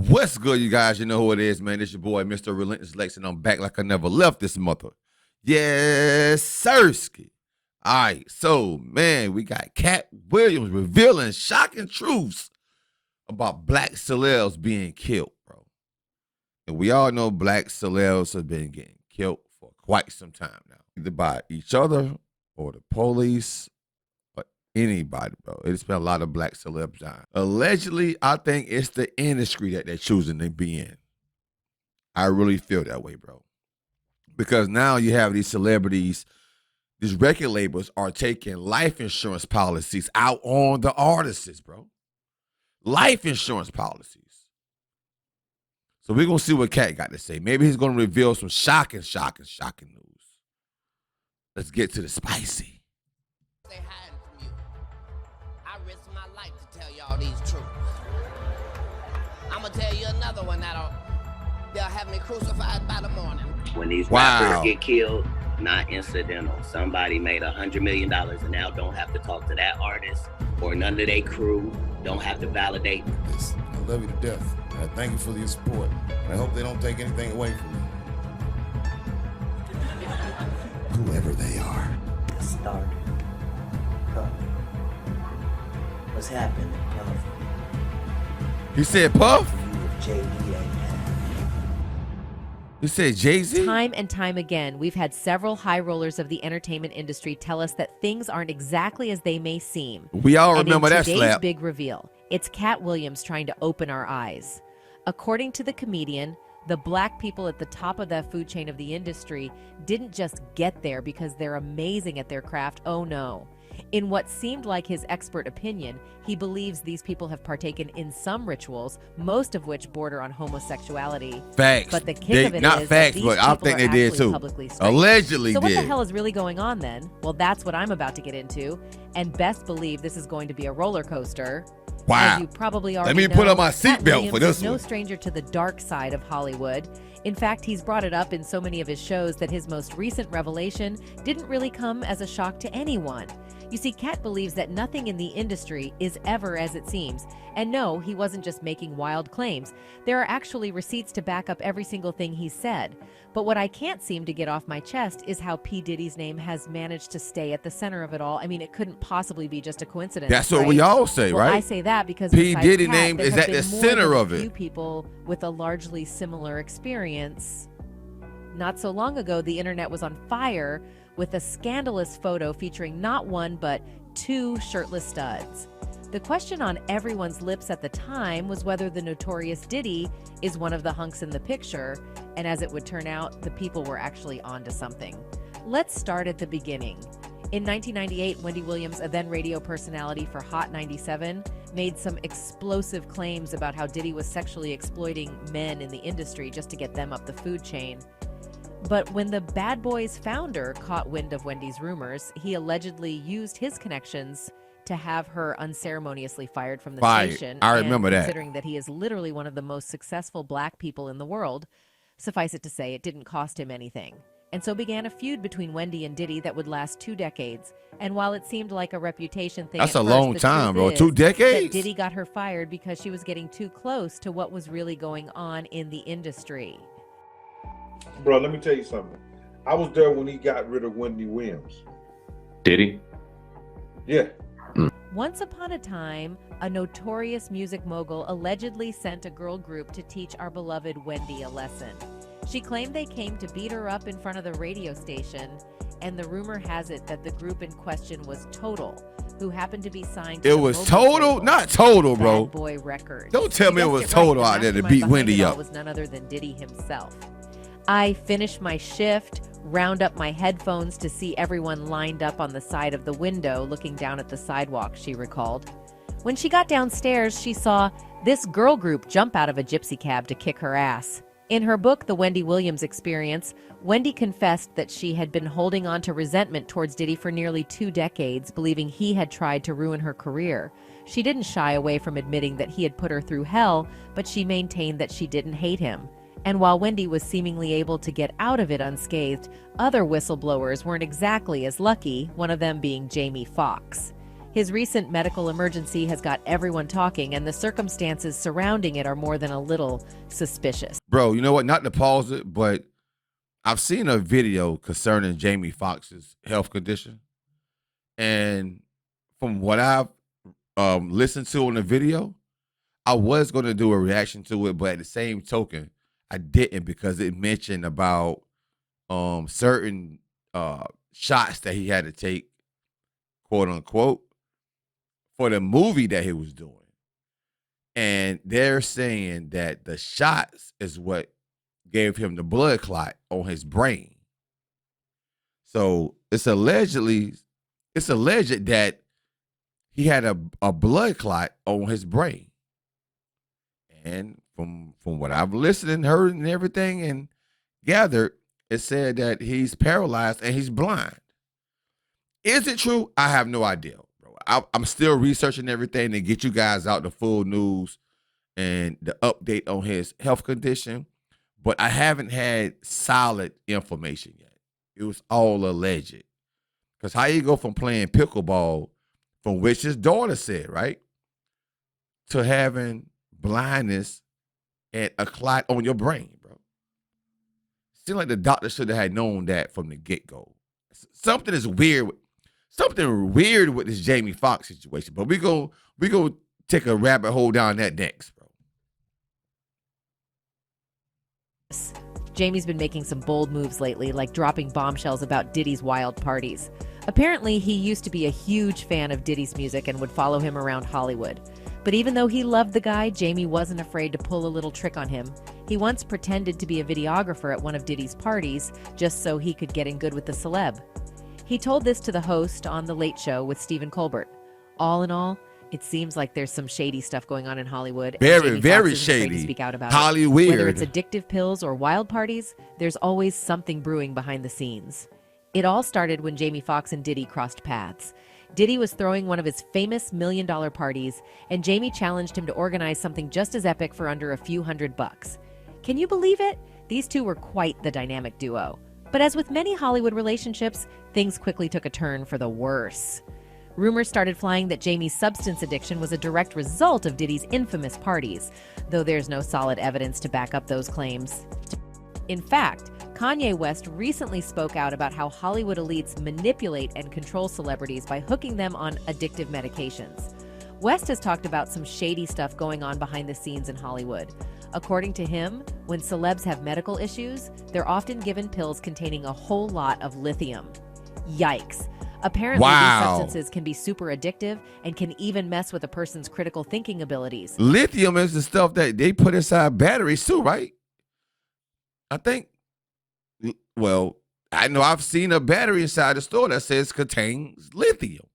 What's good, you guys? You know who it is, man. It's your boy, Mr. Relentless Lex, and I'm back like I never left this mother. Yes, sirski. All right, so, man, we got Katt Williams revealing shocking truths about black celebs being killed, bro. And we all know black celebs have been getting killed for quite some time now, either by each other or the police or anybody, bro. It's been a lot of black celebs dying. Allegedly, I think it's the industry that they're choosing to be in. I really feel that way, bro. Because now you have these celebrities, these record labels are taking life insurance policies out on the artists, bro. Life insurance policies. So we're going to see what Katt got to say. Maybe he's going to reveal some shocking news. Let's get to the spicy. They hiding from you. I risk my life to tell y'all these truths. I'm going to tell you another one they'll have me crucified by the morning. When these rappers get killed, not incidental. Somebody made $100 million and now don't have to talk to that artist or none of their crew, don't have to validate. I love you to death. And I thank you for your support. And I hope they don't take anything away from me. Whoever they are. It started. Puff. What's happening, Puff? He said Puff? You with J.D. ain't happening. You said Jay-Z? Time and time again, we've had several high rollers of the entertainment industry tell us that things aren't exactly as they may seem. We all remember that today's slap. Big reveal, it's Katt Williams trying to open our eyes. According to the comedian, the black people at the top of that food chain of the industry didn't just get there because they're amazing at their craft. Oh no. In what seemed like his expert opinion, he believes these people have partaken in some rituals, most of which border on homosexuality. Facts. But the kick of it not is facts, that these but I people think are they did actually too. publicly strangled. Allegedly So what did. the hell is really going on then? Well, that's what I'm about to get into. And best believe this is going to be a roller coaster. Wow. As you probably already Let me know, put on my Katt seatbelt Williams for this is no one. stranger to the dark side of Hollywood. In fact, he's brought it up in so many of his shows that his most recent revelation didn't really come as a shock to anyone. You see, Katt believes that nothing in the industry is ever as it seems. And no, he wasn't just making wild claims. There are actually receipts to back up every single thing he said. But what I can't seem to get off my chest is how P. Diddy's name has managed to stay at the center of it all. I mean, it couldn't possibly be just a coincidence. That's what we all say, Well, right? I say that because P. besides Diddy Katt, name there is have at the been more center than a of it. few people with a largely similar experience. Not so long ago, the internet was on fire with a scandalous photo featuring not one but two shirtless studs. The question on everyone's lips at the time was whether the notorious Diddy is one of the hunks in the picture, and as it would turn out, the people were actually onto something. Let's start at the beginning. In 1998, Wendy Williams, a then radio personality for Hot 97, made some explosive claims about how Diddy was sexually exploiting men in the industry just to get them up the food chain. But when the Bad Boys founder caught wind of Wendy's rumors, he allegedly used his connections to have her unceremoniously fired from the station. I remember that. Considering that he is literally one of the most successful black people in the world, suffice it to say, it didn't cost him anything. And so began a feud between Wendy and Diddy that would last 2 decades. And while it seemed like a reputation thing, That's at a first, long the time, truth bro. is 2 decades? that Diddy got her fired because she was getting too close to what was really going on in the industry. Bro, let me tell you something. I was there when he got rid of Wendy Williams. Did he? Yeah. Once upon a time, a notorious music mogul allegedly sent a girl group to teach our beloved Wendy a lesson. She claimed they came to beat her up in front of the radio station, and the rumor has it that the group in question was Total, who happened to be signed to It the was mobile Total? label Not Total, bro. Bad Boy Records. Don't tell me it You was guessed right, Total the out there to mastermind beat behind Wendy it all up. was none other than Diddy himself. I finished my shift, round up my headphones to see everyone lined up on the side of the window looking down at the sidewalk, she recalled. When she got downstairs, she saw this girl group jump out of a gypsy cab to kick her ass. In her book, The Wendy Williams Experience, Wendy confessed that she had been holding on to resentment towards Diddy for nearly 2 decades, believing he had tried to ruin her career. She didn't shy away from admitting that he had put her through hell, but she maintained that she didn't hate him. And while Wendy was seemingly able to get out of it unscathed, other whistleblowers weren't exactly as lucky, one of them being Jamie Foxx. His recent medical emergency has got everyone talking, and the circumstances surrounding it are more than a little suspicious. Bro, you know what? Not to pause it, but I've seen a video concerning Jamie Foxx's health condition. And from what I've listened to in the video, I was going to do a reaction to it, but at the same token, I didn't because it mentioned about certain shots that he had to take, quote unquote, for the movie that he was doing. And they're saying that the shots is what gave him the blood clot on his brain. So it's alleged that he had a blood clot on his brain. And from what I've listened and heard and everything and gathered, it said that he's paralyzed and he's blind. Is it true? I have no idea, bro. I'm still researching everything to get you guys out the full news and the update on his health condition, but I haven't had solid information yet. It was all alleged. Because how you go from playing pickleball, from which his daughter said, right, to having blindness and a clot on your brain, bro. Seems like the doctor should have had known that from the get-go. Something is weird. Something weird with this Jamie Foxx situation, but we go take a rabbit hole down that next, bro. Jamie's been making some bold moves lately, like dropping bombshells about Diddy's wild parties. Apparently, he used to be a huge fan of Diddy's music and would follow him around Hollywood. But even though he loved the guy, Jamie wasn't afraid to pull a little trick on him. He once pretended to be a videographer at one of Diddy's parties just so he could get in good with the celeb. He told this to the host on The Late Show with Stephen Colbert. All in all, it seems like there's some shady stuff going on in Hollywood. Very, very shady. Speak out about Hollywood. Whether it's addictive pills or wild parties, there's always something brewing behind the scenes. It all started when Jamie Foxx and Diddy crossed paths. Diddy was throwing one of his famous $1 million parties, and Jamie challenged him to organize something just as epic for under a few $100. Can you believe it? These two were quite the dynamic duo. But as with many Hollywood relationships, things quickly took a turn for the worse. Rumors started flying that Jamie's substance addiction was a direct result of Diddy's infamous parties, though there's no solid evidence to back up those claims. In fact, Kanye West recently spoke out about how Hollywood elites manipulate and control celebrities by hooking them on addictive medications. West has talked about some shady stuff going on behind the scenes in Hollywood. According to him, when celebs have medical issues, they're often given pills containing a whole lot of lithium. Yikes. Apparently, these substances can be super addictive and can even mess with a person's critical thinking abilities. Lithium is the stuff that they put inside batteries too, right? I think, well, I know I've seen a battery inside the store that says contains lithium.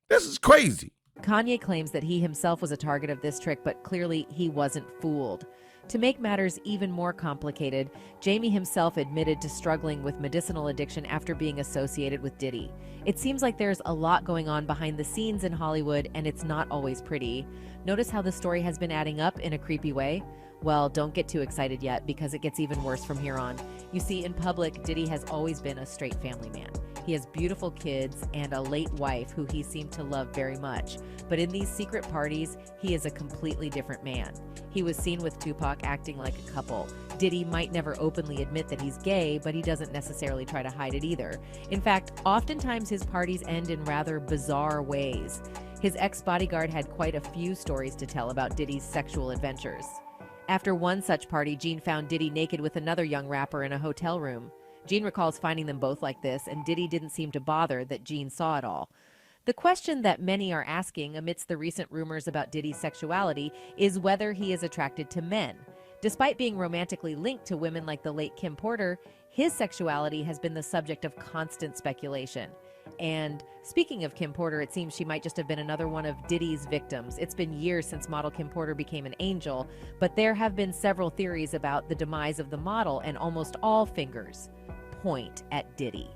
This is crazy. Kanye claims that he himself was a target of this trick, but clearly he wasn't fooled. To make matters even more complicated, Jamie himself admitted to struggling with medicinal addiction after being associated with Diddy. It seems like there's a lot going on behind the scenes in Hollywood, and it's not always pretty. Notice how the story has been adding up in a creepy way? Well, don't get too excited yet, because it gets even worse from here on. You see, in public, Diddy has always been a straight family man. He has beautiful kids and a late wife who he seemed to love very much. But in these secret parties, he is a completely different man. He was seen with Tupac acting like a couple. Diddy might never openly admit that he's gay, but he doesn't necessarily try to hide it either. In fact, oftentimes his parties end in rather bizarre ways. His ex-bodyguard had quite a few stories to tell about Diddy's sexual adventures. After one such party, Gene found Diddy naked with another young rapper in a hotel room. Gene recalls finding them both like this, and Diddy didn't seem to bother that Gene saw it all. The question that many are asking amidst the recent rumors about Diddy's sexuality is whether he is attracted to men. Despite being romantically linked to women like the late Kim Porter, his sexuality has been the subject of constant speculation. And speaking of Kim Porter, it seems she might just have been another one of Diddy's victims. It's been years since model Kim Porter became an angel, but there have been several theories about the demise of the model, and almost all fingers point at Diddy.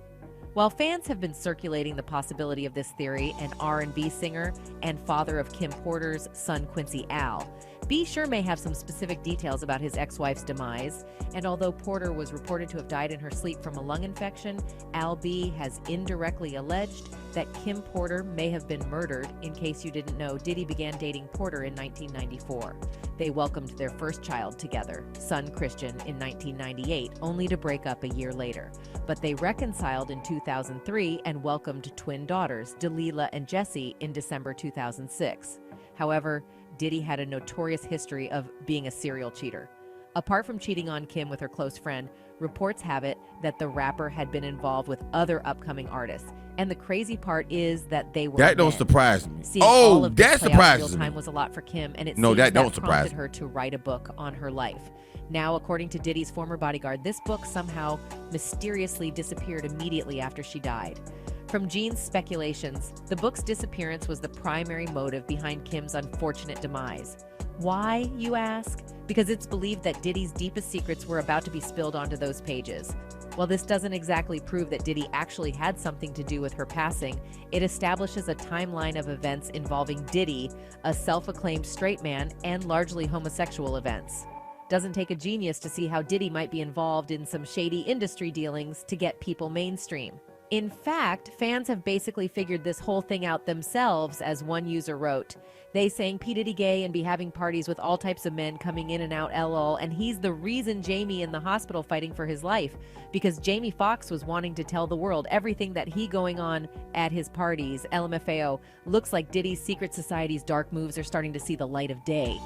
While fans have been circulating the possibility of this theory, an R&B singer and father of Kim Porter's son Quincy Al, B sure may have some specific details about his ex-wife's demise, and although Porter was reported to have died in her sleep from a lung infection, Al B has indirectly alleged that Kim Porter may have been murdered. In case you didn't know, Diddy began dating Porter in 1994. They welcomed their first child together, son Christian, in 1998, only to break up a year later. But they reconciled in 2003 and welcomed twin daughters, Delilah and Jessie, in December 2006. However, Diddy had a notorious history of being a serial cheater. Apart from cheating on Kim with her close friend, reports have it that the rapper had been involved with other upcoming artists. And the crazy part is that they were That don't men. surprise me. Seeing all of this that play out in surprises real time me. was a lot for Kim, and it No, seems that don't prompted surprise me. her to write a book on her life. Now, according to Diddy's former bodyguard, this book somehow mysteriously disappeared immediately after she died. From Gene's speculations, the book's disappearance was the primary motive behind Kim's unfortunate demise. Why, you ask? Because it's believed that Diddy's deepest secrets were about to be spilled onto those pages. While this doesn't exactly prove that Diddy actually had something to do with her passing, it establishes a timeline of events involving Diddy, a self-acclaimed straight man, and largely homosexual events. Doesn't take a genius to see how Diddy might be involved in some shady industry dealings to get people mainstream. In fact, fans have basically figured this whole thing out themselves, as one user wrote. They saying P. Diddy gay and be having parties with all types of men coming in and out, lol, and he's the reason Jamie in the hospital fighting for his life, because Jamie Foxx was wanting to tell the world everything that he going on at his parties. LMFAO, looks like Diddy's secret society's dark moves are starting to see the light of day,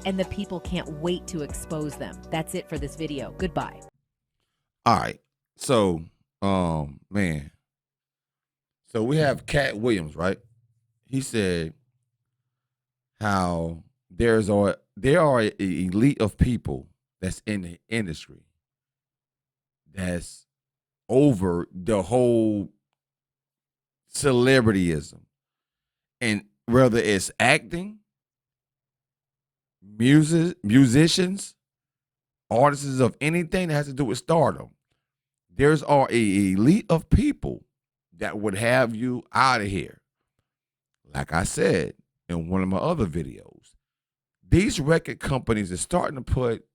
and the people can't wait to expose them. That's it for this video. Goodbye. All right. So, man. So we have Katt Williams, right? He said how there are an elite of people that's in the industry that's over the whole celebrityism. And whether it's acting, musicians, artists of anything that has to do with stardom, there's an elite of people that would have you out of here. Like I said in one of my other videos, these record companies are starting to put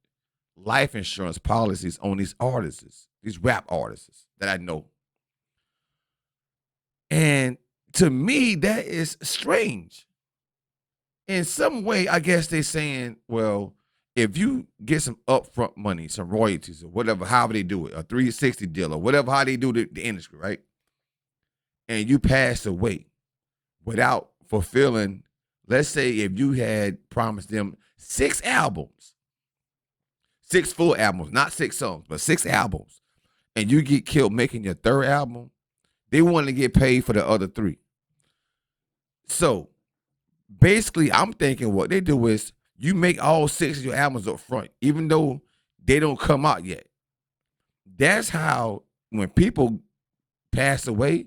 life insurance policies on these artists, these rap artists that I know. And to me, that is strange. In some way, I guess they're saying, well, if you get some upfront money, some royalties or whatever, however they do it, a 360 deal or whatever, how they do the industry, right? And you pass away without fulfilling, let's say if you had promised them 6 albums, 6 full albums, not 6 songs, but 6 albums, and you get killed making your 3rd album, they want to get paid for the other 3. So basically, I'm thinking what they do is you make all 6 of your albums up front, even though they don't come out yet. That's how when people pass away,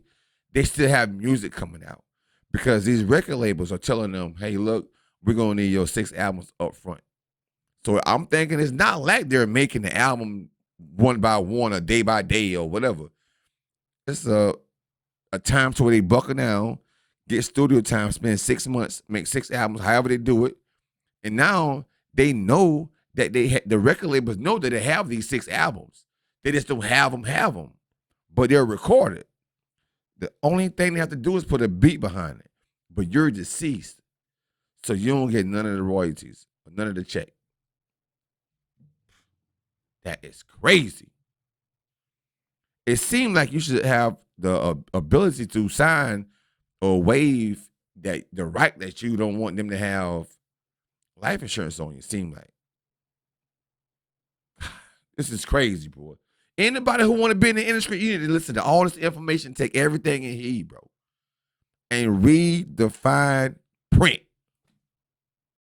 they still have music coming out because these record labels are telling them, hey, look, we're going to need your 6 albums up front. So I'm thinking it's not like they're making the album one by one or day by day or whatever. It's a time to where they buckle down, get studio time, spend 6 months, make 6 albums, however they do it. And now they know that the record labels know that they have these 6 albums. They just don't have them, but they're recorded. The only thing they have to do is put a beat behind it. But you're deceased, so you don't get none of the royalties, or none of the check. That is crazy. It seemed like you should have the ability to sign or waive that the right that you don't want them to have life insurance on you. Seem like this is crazy, boy. Anybody who want to be in the industry, you need to listen to all this information, take everything in heed, bro, and read the fine print.